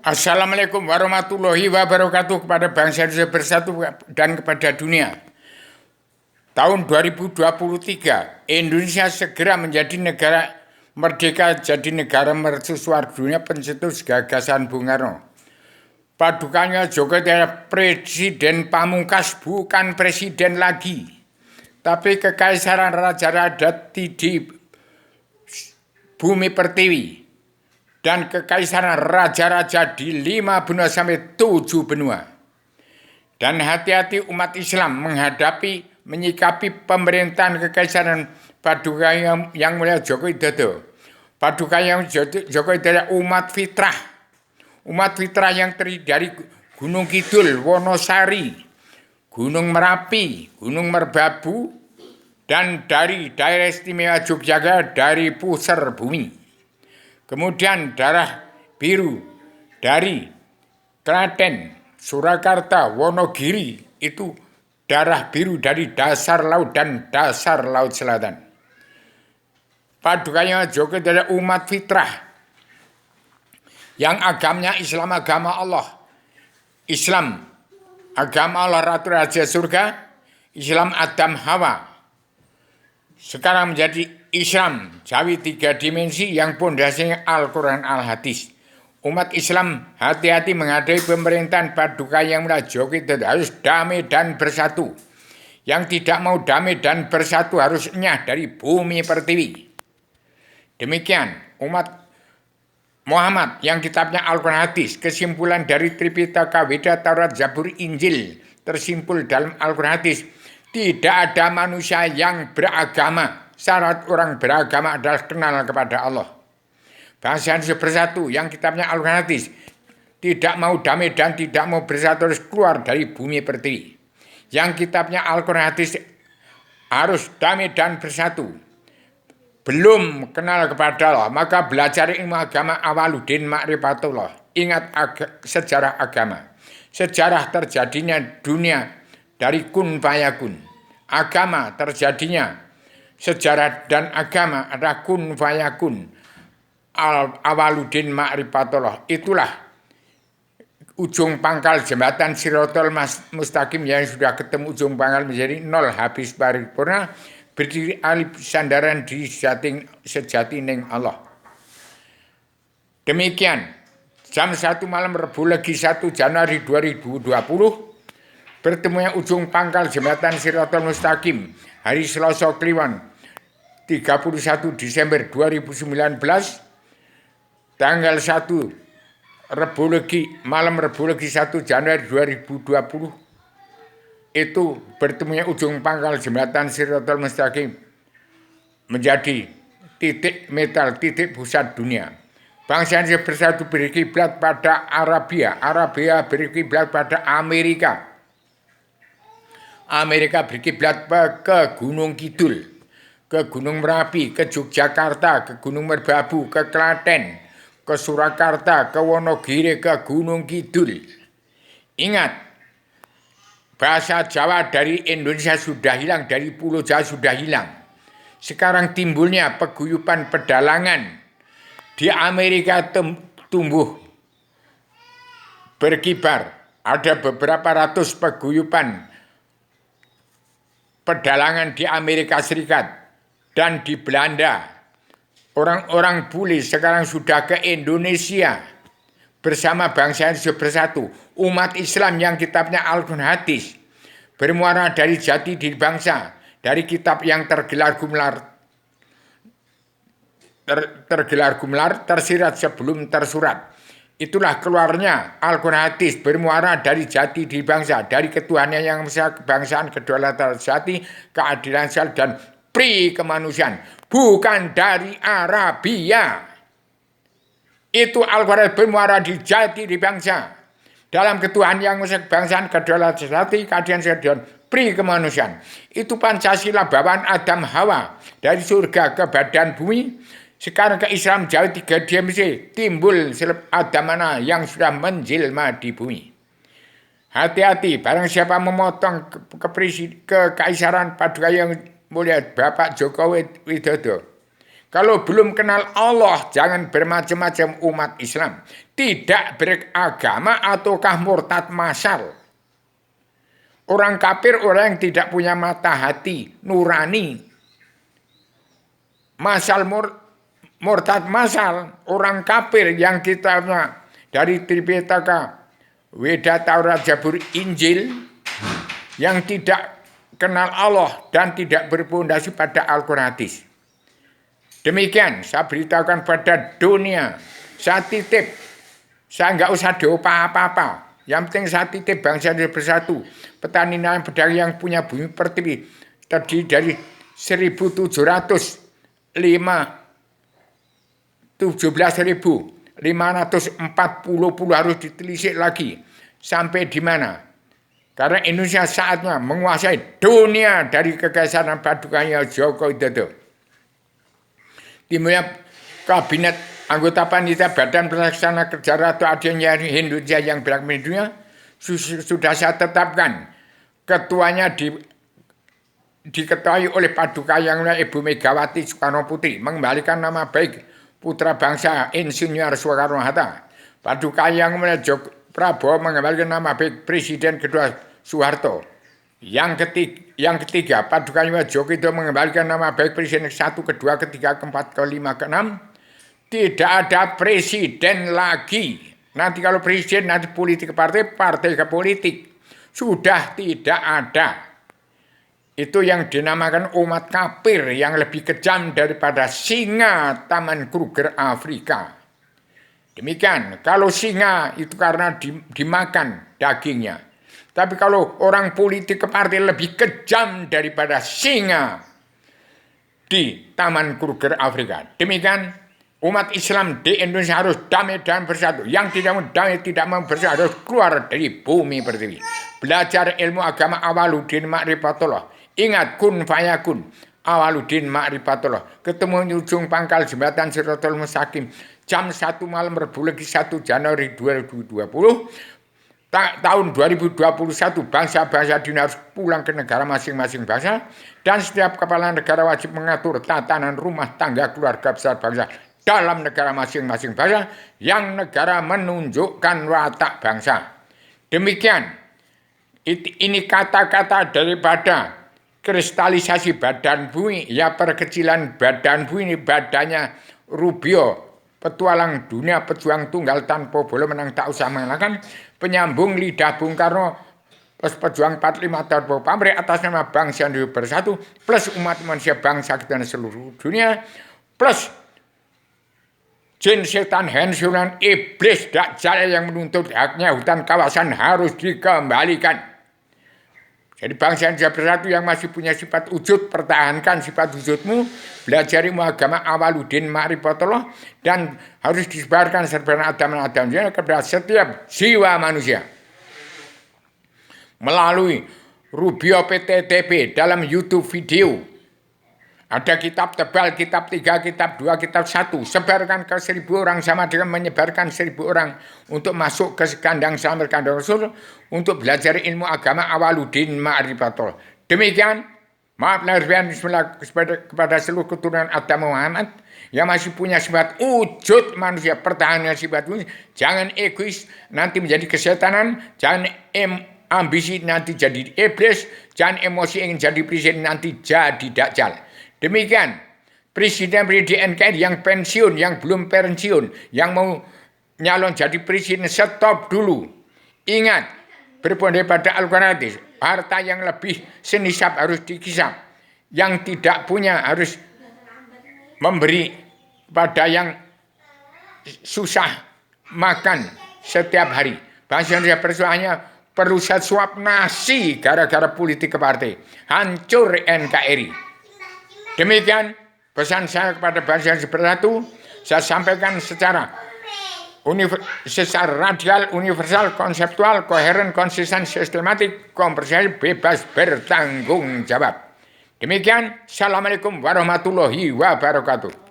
Assalamualaikum warahmatullahi wabarakatuh kepada bangsa Indonesia bersatu dan kepada dunia. Tahun 2023, Indonesia segera menjadi negara merdeka, jadi negara mercusuar dunia pencetus gagasan Bung Karno. Padukannya Jokowi adalah presiden pamungkas, bukan presiden lagi. Tapi kekaisaran raja-raja di bumi pertiwi. Dan kekaisaran raja-raja di 5 benua sampai 7 benua. Dan hati-hati umat Islam menyikapi pemerintahan kekaisaran Paduka yang mulia Joko Widodo. Paduka yang Joko Widodo adalah umat fitrah. Umat fitrah yang terdiri dari Gunung Kidul, Wonosari, Gunung Merapi, Gunung Merbabu, dan dari daerah istimewa Yogyakarta dari pusar bumi. Kemudian darah biru dari Klaten, Surakarta, Wonogiri, itu darah biru dari dasar laut dan dasar laut selatan. Padukanya Joko adalah umat fitrah yang agamanya Islam, agama Allah. Islam, agama Allah Ratu Raja Surga. Islam Adam Hawa. Sekarang menjadi Islam Jawi 3 dimensi yang pondasinya Al-Quran Al-Hadis. Umat Islam hati-hati menghadapi pemerintahan Paduka yang mulia Joko Widodo, harus damai dan bersatu. Yang tidak mau damai dan bersatu harus nyah dari bumi pertiwi. Demikian umat Muhammad yang kitabnya Al-Quran Hadis, kesimpulan dari Tripitaka, Weda, Taurat, Zabur, Injil, tersimpul dalam Al-Quran Hadis. Tidak ada manusia yang beragama. Syarat orang beragama adalah kenal kepada Allah. Bangsa Indonesia bersatu yang kitabnya Al-Quran Hadis, tidak mau damai dan tidak mau bersatu harus keluar dari bumi pertiwi. Yang kitabnya Al-Quran Hadis harus damai dan bersatu. Belum kenal kepada Allah, maka belajar ilmu agama Awaluddin Ma'rifatullah. Ingat sejarah agama. Sejarah terjadinya dunia dari kun fayakun. Agama terjadinya, sejarah dan agama adalah kun fayakun. Awaluddin Ma'rifatullah. Itulah ujung pangkal jembatan Sirotol Mustaqim yang sudah ketemu ujung pangkal menjadi nol habis paripurna, berdiri alif sandaran di sejati ning Allah. Demikian jam 1 malam Rebu Legi 1 Januari 2020, bertemunya ujung pangkal jembatan Sirotol Mustaqim hari Selasa Kliwon 31 Desember 2019, tanggal 1 Rebu Legi, malam Rebu Legi 1 Januari 2020, itu bertemunya ujung pangkal jembatan Sirotol Mustaqim menjadi titik metal, titik pusat dunia. Bangsa Indonesia bersatu berkiblat pada Arabia, Arabia berkiblat pada Amerika, Amerika berkiblat ke Gunung Kidul, ke Gunung Merapi, ke Yogyakarta, ke Gunung Merbabu, ke Klaten, ke Surakarta, ke Wonogiri, ke Gunung Kidul. Ingat, bahasa Jawa dari Indonesia sudah hilang, dari Pulau Jawa sudah hilang. Sekarang timbulnya peguyupan pedalangan. Di Amerika tumbuh berkibar. Ada beberapa ratus peguyupan pedalangan di Amerika Serikat dan di Belanda. Orang-orang bule sekarang sudah ke Indonesia bersama bangsa Indonesia bersatu. Umat Islam yang kitabnya Al-Quran Hadis bermuara dari jati diri bangsa, dari kitab yang tergelar gumelar, tersirat sebelum tersurat. Itulah keluarnya Al-Quran Hadis, bermuara dari jati diri bangsa, dari ketuhanan yang maha, kebangsaan, kedaulatan sejati, keadilan sosial, dan pri kemanusiaan. Bukan dari Arabia. Itu Al-Quran bermuara di jati diri bangsa, dalam ketuhanan yang maha, kebangsaan, kedaulatan sejati, keadilan sosial, dan pri kemanusiaan. Itu Pancasila bawaan Adam Hawa, dari surga ke badan bumi. Sekarang ke Islam Jawa 3 dimensi, timbul Adamana yang sudah menjelma di bumi. Hati-hati, barang siapa memotong kekaisaran Paduka yang mulia Bapak Joko Widodo, Kalau belum kenal Allah, jangan bermacam-macam umat Islam. Tidak beragama ataukah murtad massal. Orang kafir, orang yang tidak punya mata hati, nurani. Massal murtad massal, orang kafir yang kita dari Tripitaka, Weda, Taurat, Zabur, Injil, yang tidak kenal Allah dan tidak berpondasi pada Al-Quran hadis. Demikian saya beritahukan pada dunia, saya titip, saya nggak usah doa apa-apa. Yang penting saya titip bangsa ini bersatu. Petani dan pedagang yang punya bumi pertiwi terdiri dari 17.540 harus ditelisik lagi. Sampai di mana? Karena Indonesia saatnya menguasai dunia dari kekaisaran Padukannya Joko Widodo. Timnya kabinet anggota panitia Badan Pelaksana Kerja Ratu Adanya Indonesia yang beragam dunia sudah saya tetapkan. Ketuanya diketahui oleh Paduka yang Ibu Megawati Soekarno Putri, mengembalikan nama baik putra bangsa Insinyur Soekarno-Hatta. Paduka yang Prabowo mengembalikan nama baik Presiden kedua Soeharto. Yang ketiga, Paduka Joko Widodo mengembalikan nama baik Presiden satu, kedua, ketiga, keempat, kelima, keenam. Tidak ada presiden lagi. Nanti kalau presiden, nanti politik partai ke politik. Sudah tidak ada. Itu yang dinamakan umat kafir yang lebih kejam daripada singa Taman Kruger Afrika. Demikian, kalau singa itu karena dimakan dagingnya. Tapi kalau orang politik ke partai lebih kejam daripada singa di Taman Kruger Afrika. Demikian, umat Islam di Indonesia harus damai dan bersatu. Yang tidak mau damai, tidak mau bersatu harus keluar dari bumi pertiwi. Belajar ilmu agama Awaluddin Ma'rifatullah. Ingat kun fayakun. Awaluddin Ma'rifatullah. Ketemu di ujung pangkal jembatan Siratul Mustaqim. Jam 1 malam Rabu lagi 1 Januari 2020. Tahun 2021 bangsa-bangsa dunia harus pulang ke negara masing-masing bangsa. Dan setiap kepala negara wajib mengatur tatanan rumah tangga keluarga besar bangsa dalam negara masing-masing bangsa yang negara menunjukkan watak bangsa. Demikian, ini kata-kata daripada kristalisasi badan bumi, ya perkecilan badan bumi, ini badannya Rubio, petualang dunia, pejuang tunggal tanpa boleh menang, tak usah mengalahkan, penyambung lidah Bung Karno, plus pejuang 45 tahun pamrih atas nama bangsa yang bersatu, plus umat manusia bangsa kita dan seluruh dunia, plus jin, setan, hensulan, iblis, dajjal yang menuntut haknya hutan kawasan harus dikembalikan. Jadi bangsa Indonesia bersatu yang masih punya sifat wujud, pertahankan sifat wujudmu, belajar ilmu agama Awaluddin Ma'rifatullah, dan harus disebarkan serbaran Adam kepada setiap jiwa manusia. Melalui Rubio PTTP dalam YouTube video. Ada kitab tebal, kitab 3, kitab 2, kitab 1. Sebarkan ke 1.000 orang sama dengan menyebarkan 1.000 orang untuk masuk ke kandang selamat kandang Rasul untuk belajar ilmu agama Awaluddin Ma'rifatullah. Demikian, maaf lahir batin bismillah kepada seluruh keturunan Adam Muhammad yang masih punya sifat wujud manusia, pertahanan sifat wujud. Jangan egois nanti menjadi kesetanan, jangan ambisi nanti jadi iblis, jangan emosi ingin jadi presiden nanti jadi dajjal. Demikian, presiden di NKRI yang pensiun, yang belum pensiun, yang mau nyalon jadi presiden, stop dulu. Ingat, berpondasi pada Al-Quran hadis, harta yang lebih senisab harus dikisap. Yang tidak punya harus memberi pada yang susah makan setiap hari. Bangsa Indonesia persoalannya perlu suap nasi gara-gara politik ke partai. Hancur NKRI. Demikian pesan saya kepada bangsa yang bersatu, saya sampaikan secara radial, universal, konseptual, koheren, konsisten, sistematik, komprehensif, bebas bertanggung jawab. Demikian, Assalamualaikum warahmatullahi wabarakatuh.